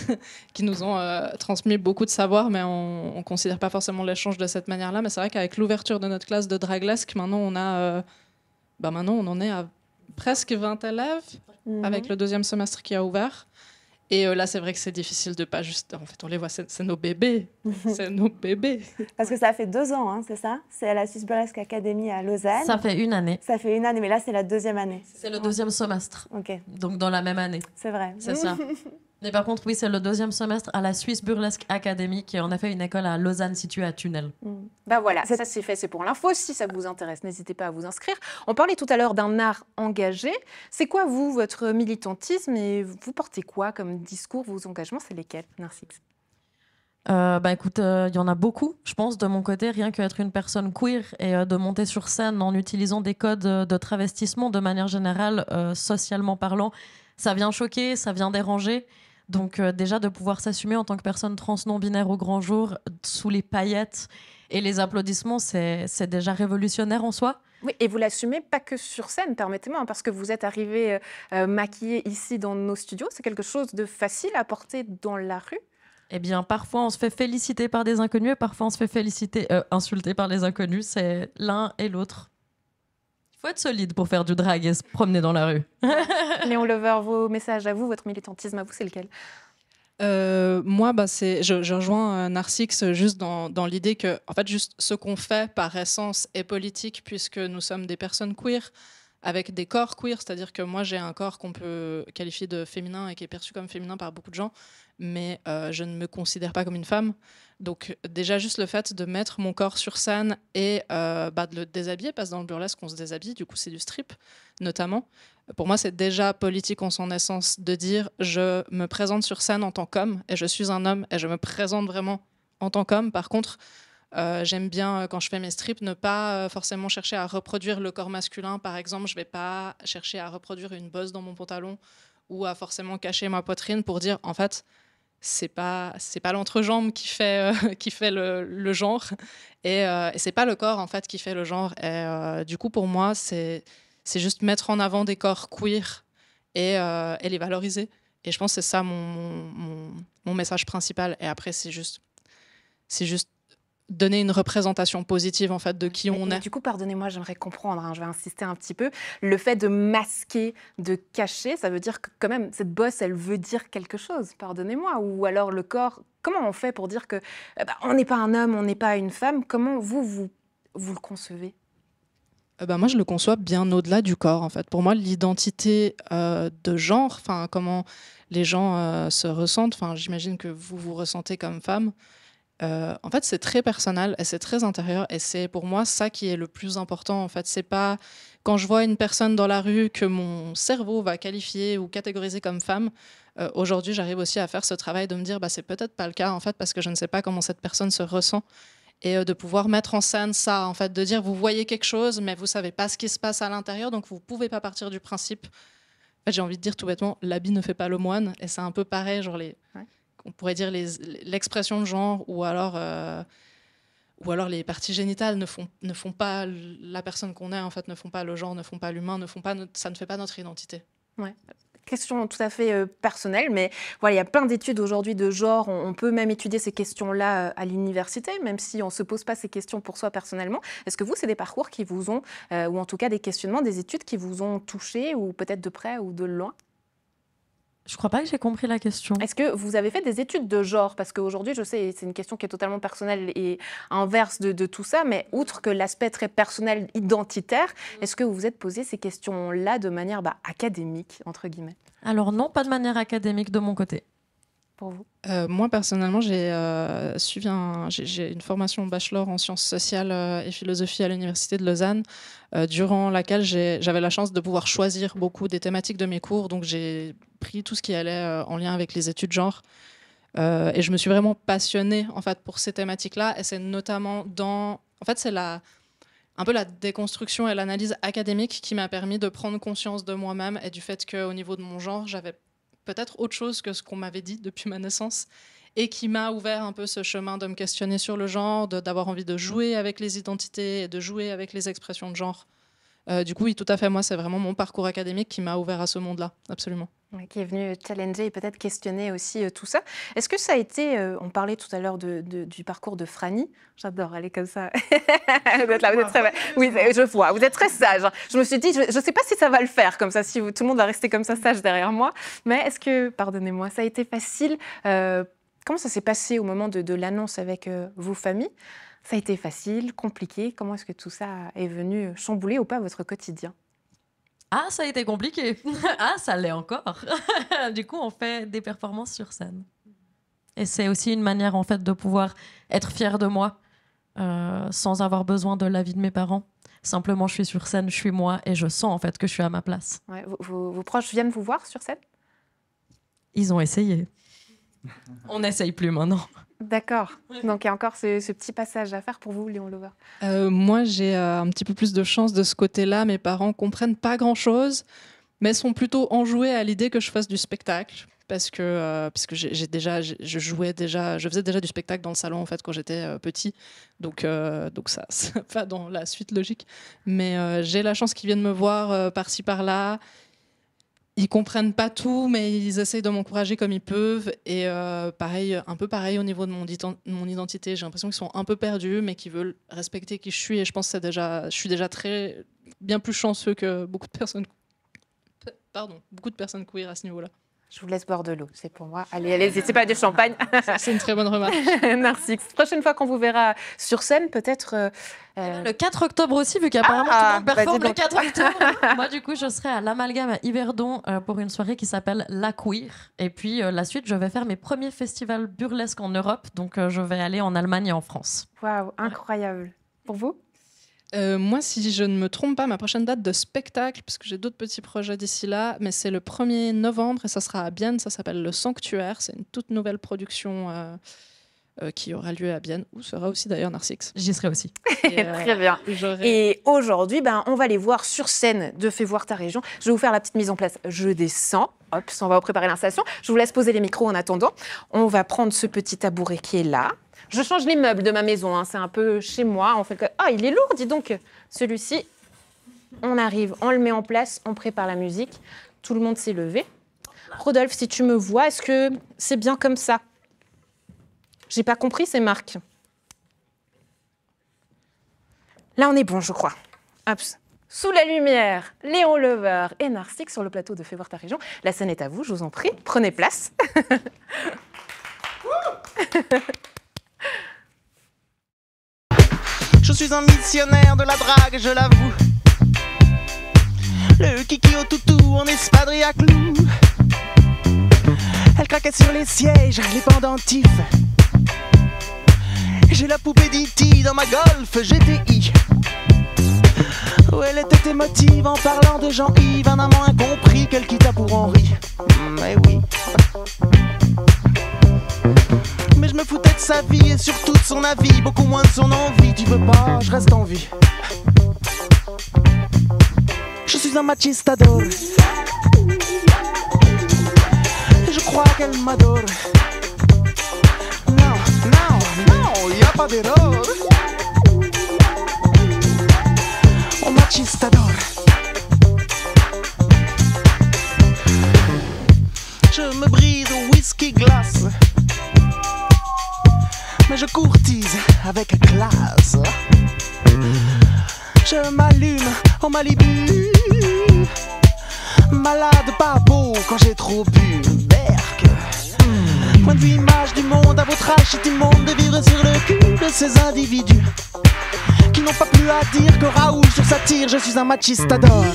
qui nous ont transmis beaucoup de savoir, mais on ne considère pas forcément l'échange de cette manière-là. Mais c'est vrai qu'avec l'ouverture de notre classe de Draglesque, maintenant, on en est à presque 20 élèves avec le 2e semestre qui a ouvert. Et là, c'est vrai que c'est difficile de pas juste... En fait, on les voit, c'est nos bébés. C'est nos bébés. Parce que ça fait 2 ans, hein, c'est ça? C'est à la Swiss Burlesque Academy à Lausanne. Ça fait 1 année. Ça fait 1 année, mais là, c'est la 2e année. C'est le 2e semestre. Ok, Donc dans la même année. c'est vrai. C'est ça. Mais par contre, oui, c'est le 2e semestre à la Swiss Burlesque Academy, qui est en effet une école à Lausanne située à Tunnel. Voilà, ça c'est fait, c'est pour l'info. Si ça vous intéresse, n'hésitez pas à vous inscrire. On parlait tout à l'heure d'un art engagé. C'est quoi, vous, votre militantisme et vous portez quoi comme discours? Vos engagements, c'est lesquels, Narcix? Écoute, il y en a beaucoup, je pense, de mon côté, rien qu'être une personne queer et de monter sur scène en utilisant des codes de travestissement de manière générale, socialement parlant, ça vient choquer, ça vient déranger. Donc déjà de pouvoir s'assumer en tant que personne trans non-binaire au grand jour, sous les paillettes et les applaudissements, c'est déjà révolutionnaire en soi. Oui, et vous l'assumez pas que sur scène, permettez-moi, hein, parce que vous êtes arrivé maquillé ici dans nos studios. C'est quelque chose de facile à porter dans la rue? Eh bien, parfois on se fait féliciter par des inconnus et parfois on se fait insulter par les inconnus. C'est l'un et l'autre. Il faut être solide pour faire du drag et se promener dans la rue. Léon Lover, vos messages à vous, votre militantisme à vous, c'est lequel? Moi, je rejoins Narcix juste dans l'idée que, en fait, juste ce qu'on fait par essence est politique puisque nous sommes des personnes queer avec des corps queer, c'est-à-dire que moi j'ai un corps qu'on peut qualifier de féminin et qui est perçu comme féminin par beaucoup de gens, mais je ne me considère pas comme une femme. Donc déjà juste le fait de mettre mon corps sur scène et de le déshabiller, parce que dans le burlesque on se déshabille, du coup c'est du strip notamment. Pour moi c'est déjà politique en son essence de dire je me présente sur scène en tant qu'homme et je suis un homme et je me présente vraiment en tant qu'homme. Par contre j'aime bien quand je fais mes strips ne pas forcément chercher à reproduire le corps masculin. Par exemple, je vais pas chercher à reproduire une bosse dans mon pantalon ou à forcément cacher ma poitrine pour dire en fait c'est pas l'entrejambe qui fait le genre et c'est pas le corps en fait qui fait le genre. Et du coup pour moi c'est juste mettre en avant des corps queer et les valoriser. Et je pense que c'est ça mon message principal. Et après c'est juste donner une représentation positive en fait de qui on est. Du coup, pardonnez-moi, j'aimerais comprendre, je vais insister un petit peu. Le fait de masquer, de cacher, ça veut dire que quand même, cette bosse, elle veut dire quelque chose, pardonnez-moi. Ou alors le corps, comment on fait pour dire que on n'est pas un homme, on n'est pas une femme? Comment vous le concevez? Moi, je le conçois bien au-delà du corps, en fait. Pour moi, l'identité de genre, comment les gens se ressentent, j'imagine que vous vous ressentez comme femme, en fait, c'est très personnel et c'est très intérieur. Et c'est pour moi ça qui est le plus important. En fait, c'est pas quand je vois une personne dans la rue que mon cerveau va qualifier ou catégoriser comme femme. Aujourd'hui, j'arrive aussi à faire ce travail de me dire, c'est peut-être pas le cas en fait, parce que je ne sais pas comment cette personne se ressent. Et de pouvoir mettre en scène ça, en fait, de dire vous voyez quelque chose, mais vous savez pas ce qui se passe à l'intérieur, donc vous pouvez pas partir du principe. En fait, j'ai envie de dire tout bêtement, l'habit ne fait pas le moine. Et c'est un peu pareil, genre on pourrait dire l'expression de genre ou alors les parties génitales ne font pas la personne qu'on est, en fait, ne font pas le genre, ne font pas l'humain, ça ne fait pas notre identité. Ouais. Question tout à fait personnelle, mais voilà, il y a plein d'études aujourd'hui de genre. On peut même étudier ces questions-là à l'université, même si on ne se pose pas ces questions pour soi personnellement. Est-ce que vous, c'est des parcours qui vous ont, ou en tout cas des questionnements, des études qui vous ont touché, ou peut-être de près ou de loin? Je crois pas que j'ai compris la question. Est-ce que vous avez fait des études de genre? Parce qu'aujourd'hui, je sais, c'est une question qui est totalement personnelle et inverse de tout ça, mais outre que l'aspect très personnel, identitaire, est-ce que vous vous êtes posé ces questions-là de manière académique, entre guillemets? Alors non, pas de manière académique de mon côté. Pour vous? Moi, personnellement, j'ai suivi j'ai une formation bachelor en sciences sociales et philosophie à l'Université de Lausanne, durant laquelle j'avais la chance de pouvoir choisir beaucoup des thématiques de mes cours. Donc, j'ai pris tout ce qui allait en lien avec les études genre. Et je me suis vraiment passionnée, en fait, pour ces thématiques-là. Et c'est notamment En fait, c'est un peu la déconstruction et l'analyse académique qui m'a permis de prendre conscience de moi-même et du fait qu'au niveau de mon genre, j'avais peut-être autre chose que ce qu'on m'avait dit depuis ma naissance et qui m'a ouvert un peu ce chemin de me questionner sur le genre, d'avoir envie de jouer avec les identités et de jouer avec les expressions de genre. Du coup, oui, tout à fait, moi, c'est vraiment mon parcours académique qui m'a ouvert à ce monde-là, absolument. Ouais, qui est venu challenger et peut-être questionner aussi tout ça. Est-ce que ça a été, on parlait tout à l'heure du parcours de Franny, j'adore, elle est comme ça. Vous êtes là, vous êtes très... Oui, je vois, vous êtes très sage. Je me suis dit, je ne sais pas si ça va le faire comme ça, si tout le monde va rester comme ça sage derrière moi, mais est-ce que, pardonnez-moi, ça a été facile? Comment ça s'est passé au moment de l'annonce avec vos familles? Ça a été facile, compliqué? Comment est-ce que tout ça est venu chambouler ou pas votre quotidien? Ah, ça a été compliqué. Ah, ça l'est encore. Du coup, on fait des performances sur scène. Et c'est aussi une manière, en fait, de pouvoir être fière de moi sans avoir besoin de l'avis de mes parents. Simplement, je suis sur scène, je suis moi et je sens, en fait, que je suis à ma place. Ouais, vos proches viennent vous voir sur scène? Ils ont essayé. On n'essaye plus maintenant. D'accord. Donc, il y a encore ce petit passage à faire pour vous, Léon Lover. Moi, j'ai un petit peu plus de chance de ce côté-là. Mes parents comprennent pas grand-chose, mais sont plutôt enjoués à l'idée que je fasse du spectacle. Parce que je faisais déjà du spectacle dans le salon en fait quand j'étais petit, donc ça va dans la suite logique. Mais j'ai la chance qu'ils viennent me voir par-ci par-là. Ils comprennent pas tout, mais ils essayent de m'encourager comme ils peuvent. Et un peu pareil au niveau de mon identité. J'ai l'impression qu'ils sont un peu perdus, mais qu'ils veulent respecter qui je suis. Et je pense que je suis déjà bien plus chanceux que beaucoup de personnes queer à ce niveau-là. Je vous laisse boire de l'eau, c'est pour moi. Allez, allez-y, c'est pas du champagne. C'est une très bonne remarque. Narcisse. Prochaine fois qu'on vous verra sur scène, peut-être... Le 4 octobre aussi, vu qu'apparemment tout le monde performe le 4 octobre. Moi, du coup, je serai à l'Amalgame à Yverdon pour une soirée qui s'appelle La Queer. Et puis, la suite, je vais faire mes premiers festivals burlesques en Europe. Donc, je vais aller en Allemagne et en France. Waouh, incroyable. Pour vous? Moi, si je ne me trompe pas, ma prochaine date de spectacle, parce que j'ai d'autres petits projets d'ici là, mais c'est le 1er novembre et ça sera à Bienne, ça s'appelle Le Sanctuaire. C'est une toute nouvelle production qui aura lieu à Bienne, où sera aussi d'ailleurs Narcisse. J'y serai aussi. Très bien. Et aujourd'hui, on va les voir sur scène de Fais voir ta région. Je vais vous faire la petite mise en place. Je descends, hop, on va préparer l'installation. Je vous laisse poser les micros en attendant. On va prendre ce petit tabouret qui est là. Je change les meubles de ma maison, hein. C'est un peu chez moi. On fait Ah, il est lourd, dis donc. Celui-ci, on arrive, on le met en place, on prépare la musique. Tout le monde s'est levé. Rodolphe, si tu me vois, est-ce que c'est bien comme ça? J'ai pas compris, c'est Marc. Là, on est bon, je crois. Hop. Sous la lumière, Léon Lever et Narcisse sur le plateau de Fais voir ta région. La scène est à vous, je vous en prie. Prenez place. Je suis un missionnaire de la drague, je l'avoue. Le kiki au toutou en espadrille à clous. Elle craquait sur les sièges, les pendentifs. J'ai la poupée d'E.T. dans ma Golf GTI. Où elle était émotive en parlant de Jean-Yves, un amant incompris qu'elle quitta pour Henri. Mais oui. Mais je me foutais de sa vie et surtout de son avis, beaucoup moins de son envie. Tu veux pas, je reste en vie. Je suis un machistador. Et je crois qu'elle m'adore. Non, non, non, y a pas d'erreur. Un machistador. Je me brise au whisky glace. Mais je courtise avec classe. Je m'allume en Malibu. Malade, pas beau quand j'ai trop bu. Berk. Point de vue image du monde, à votre âge, c'est immonde de vivre sur le cul de ces individus qui n'ont pas plus à dire que Raoul sur sa tire. Je suis un machistador.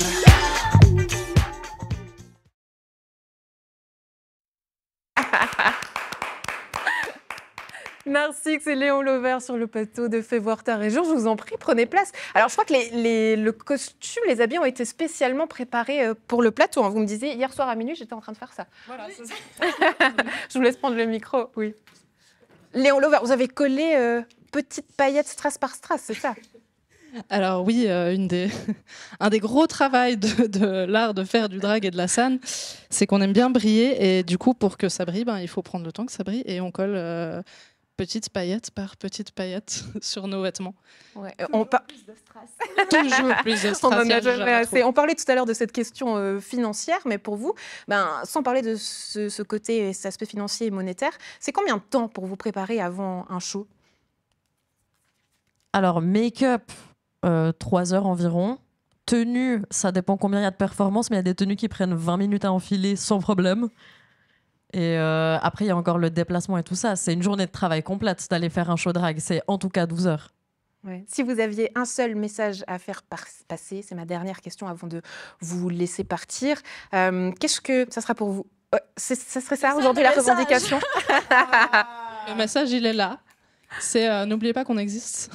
Narcisse et Léon Lever sur le plateau de Fais voir ta région. Je vous en prie, prenez place. Alors, je crois que le costume, les habits ont été spécialement préparés pour le plateau. Vous me disiez, hier soir à minuit, j'étais en train de faire ça. Voilà, c'est ça. Je vous laisse prendre le micro, oui. Léon Lever, vous avez collé petite paillette strass par strass, c'est ça? Alors oui, un des gros travaux de l'art de faire du drag et de la scène, c'est qu'on aime bien briller. Et du coup, pour que ça brille, il faut prendre le temps que ça brille. Et on colle petite paillette par petite paillette sur nos vêtements. Ouais. Toujours plus de stress. On en a jamais assez. On parlait tout à l'heure de cette question financière, mais pour vous, sans parler de ce côté, cet aspect financier et monétaire, c'est combien de temps pour vous préparer avant un show? Alors, make-up, 3 heures environ. Tenue, ça dépend combien il y a de performances, mais il y a des tenues qui prennent 20 minutes à enfiler sans problème. Et après, il y a encore le déplacement et tout ça. C'est une journée de travail complète d'aller faire un show drag. C'est en tout cas 12 heures. Ouais. Si vous aviez un seul message à faire passer, c'est ma dernière question avant de vous laisser partir. Qu'est-ce que ça sera pour vous? Ça serait ça aujourd'hui la revendication? Le message, il est là. C'est n'oubliez pas qu'on existe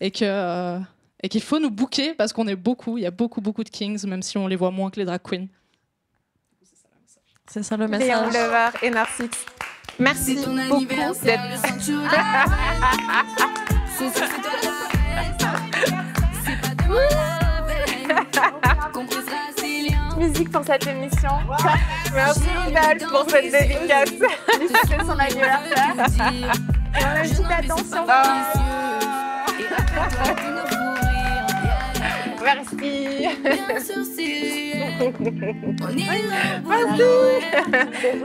et qu'il faut nous booker parce qu'on est beaucoup. Il y a beaucoup de kings, même si on les voit moins que les drag queens. C'est ça le message. Léon Lever et Narcisse. Merci beaucoup d'être... Musique pour cette émission. Merci Rodolphe pour cette dédicace. C'est son anniversaire. Et on a une petite attention. Merci. Merci.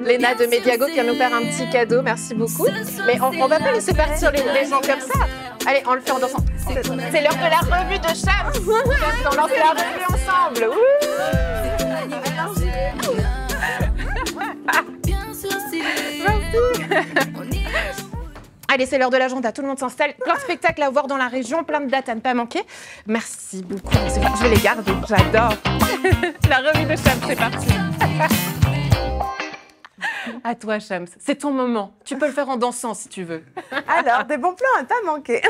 Léna de Mediago qui vient nous faire un petit cadeau. Merci beaucoup. Mais on va pas laisser partir les gens comme ça. Allez, on le fait en dansant. C'est l'heure de la revue de Cham. On lance la revue ensemble. Allez, c'est l'heure de l'agenda, tout le monde s'installe. Plein de spectacles à voir dans la région, plein de dates à ne pas manquer. Merci beaucoup. Je vais les garder, j'adore. La revue de Shams, c'est parti. À toi, Shams. C'est ton moment. Tu peux le faire en dansant si tu veux. Alors, des bons plans à ne pas manquer.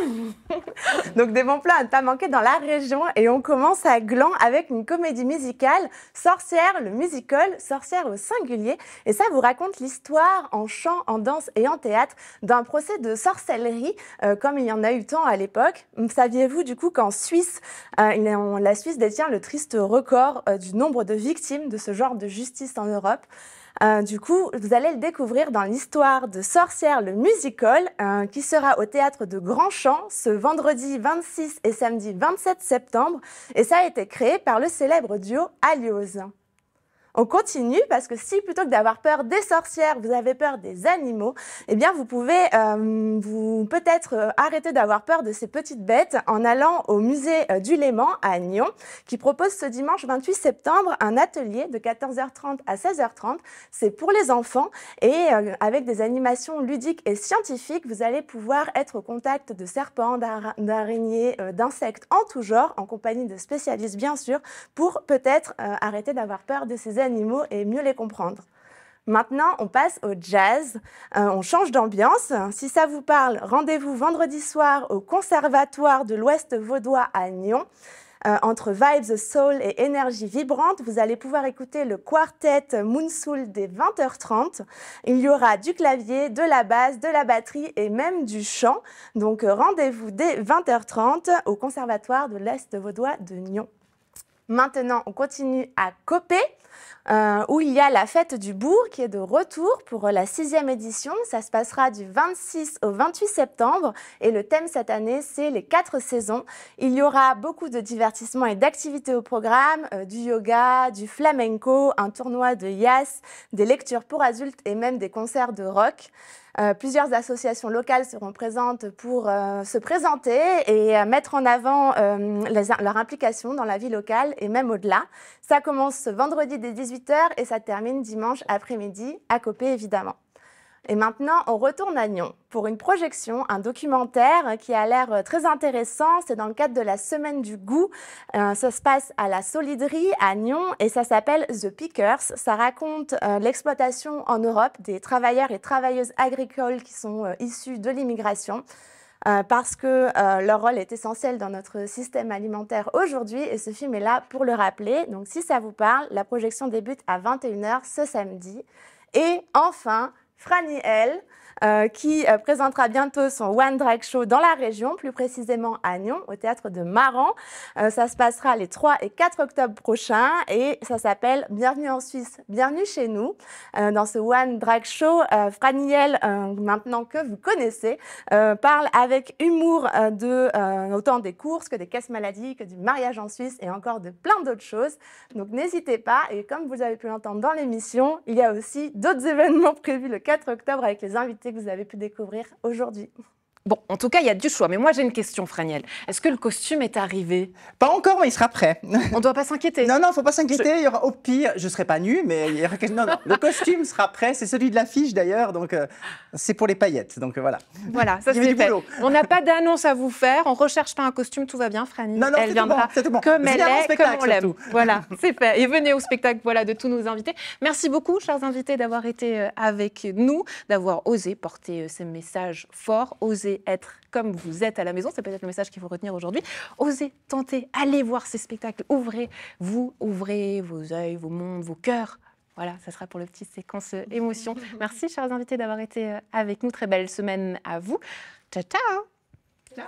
Donc, des bons plans à ne pas manquer dans la région. Et on commence à Gland avec une comédie musicale, Sorcière, le musical, Sorcière au singulier. Et ça vous raconte l'histoire en chant, en danse et en théâtre d'un procès de sorcellerie, comme il y en a eu tant à l'époque. Saviez-vous du coup qu'en Suisse, la Suisse détient le triste record du nombre de victimes de ce genre de justice en Europe? Du coup, vous allez le découvrir dans l'histoire de Sorcière, le musical, qui sera au théâtre de Grand Champ ce vendredi 26 et samedi 27 septembre. Et ça a été créé par le célèbre duo Alioz. On continue parce que si plutôt que d'avoir peur des sorcières, vous avez peur des animaux, eh bien vous pouvez peut-être arrêter d'avoir peur de ces petites bêtes en allant au musée du Léman à Nyon, qui propose ce dimanche 28 septembre un atelier de 14h30 à 16h30. C'est pour les enfants et avec des animations ludiques et scientifiques, vous allez pouvoir être au contact de serpents, d'araignées, d'insectes en tout genre, en compagnie de spécialistes bien sûr, pour peut-être arrêter d'avoir peur de ces animaux et mieux les comprendre. Maintenant, on passe au jazz. On change d'ambiance. Si ça vous parle, rendez-vous vendredi soir au Conservatoire de l'Ouest Vaudois à Nyon. Entre vibes, soul et énergie vibrante, vous allez pouvoir écouter le quartet Moonsoul dès 20h30. Il y aura du clavier, de la basse, de la batterie et même du chant. Donc rendez-vous dès 20h30 au Conservatoire de l'Ouest Vaudois de Nyon. Maintenant, on continue à Copé, où il y a la fête du bourg qui est de retour pour la 6e édition. Ça se passera du 26 au 28 septembre et le thème cette année, c'est les 4 saisons. Il y aura beaucoup de divertissements et d'activités au programme, du yoga, du flamenco, un tournoi de yas, des lectures pour adultes et même des concerts de rock. Plusieurs associations locales seront présentes pour se présenter et mettre en avant leur implication dans la vie locale et même au-delà. Ça commence ce vendredi dès 18h et ça termine dimanche après-midi à Copé évidemment. Et maintenant, on retourne à Nyon pour une projection, un documentaire qui a l'air très intéressant. C'est dans le cadre de la Semaine du goût. Ça se passe à la Soliderie à Nyon et ça s'appelle The Pickers. Ça raconte l'exploitation en Europe des travailleurs et travailleuses agricoles qui sont issus de l'immigration. Parce que leur rôle est essentiel dans notre système alimentaire aujourd'hui et ce film est là pour le rappeler. Donc si ça vous parle, la projection débute à 21h ce samedi. Et enfin, Franny L, qui présentera bientôt son One Drag Show dans la région, plus précisément à Nyon, au théâtre de Maran. Ça se passera les 3 et 4 octobre prochains et ça s'appelle Bienvenue en Suisse, bienvenue chez nous. Dans ce One Drag Show, Franny L, maintenant que vous connaissez, parle avec humour autant des courses que des caisses maladies, que du mariage en Suisse et encore de plein d'autres choses. Donc n'hésitez pas et comme vous avez pu l'entendre dans l'émission, il y a aussi d'autres événements prévus le 4 octobre avec les invités que vous avez pu découvrir aujourd'hui. Bon, en tout cas, il y a du choix. Mais moi, j'ai une question, Franiel. Est-ce que le costume est arrivé? Pas encore, mais il sera prêt. On ne doit pas s'inquiéter. Non, il ne faut pas s'inquiéter. Il y aura, au pire, je ne serai pas nue, mais il y aura... Non, le costume sera prêt. C'est celui de l'affiche, d'ailleurs. Donc, c'est pour les paillettes. Donc, voilà. Voilà, ça c'est fait. On n'a pas d'annonce à vous faire. On ne recherche pas un costume. Tout va bien, Franny. Non, elle viendra tout bon. comme elle est, comme on l'aime. Surtout. Voilà, c'est fait. Et venez au spectacle de tous nos invités. Merci beaucoup, chers invités, d'avoir été avec nous, d'avoir osé porter ces messages forts, osé être comme vous êtes à la maison, c'est peut-être le message qu'il faut retenir aujourd'hui. Osez, tentez, allez voir ces spectacles, ouvrez vos yeux, vos mondes, vos cœurs. Voilà, ça sera pour le petit séquence émotion. Merci, chers invités, d'avoir été avec nous. Très belle semaine à vous. Ciao, ciao. Ciao.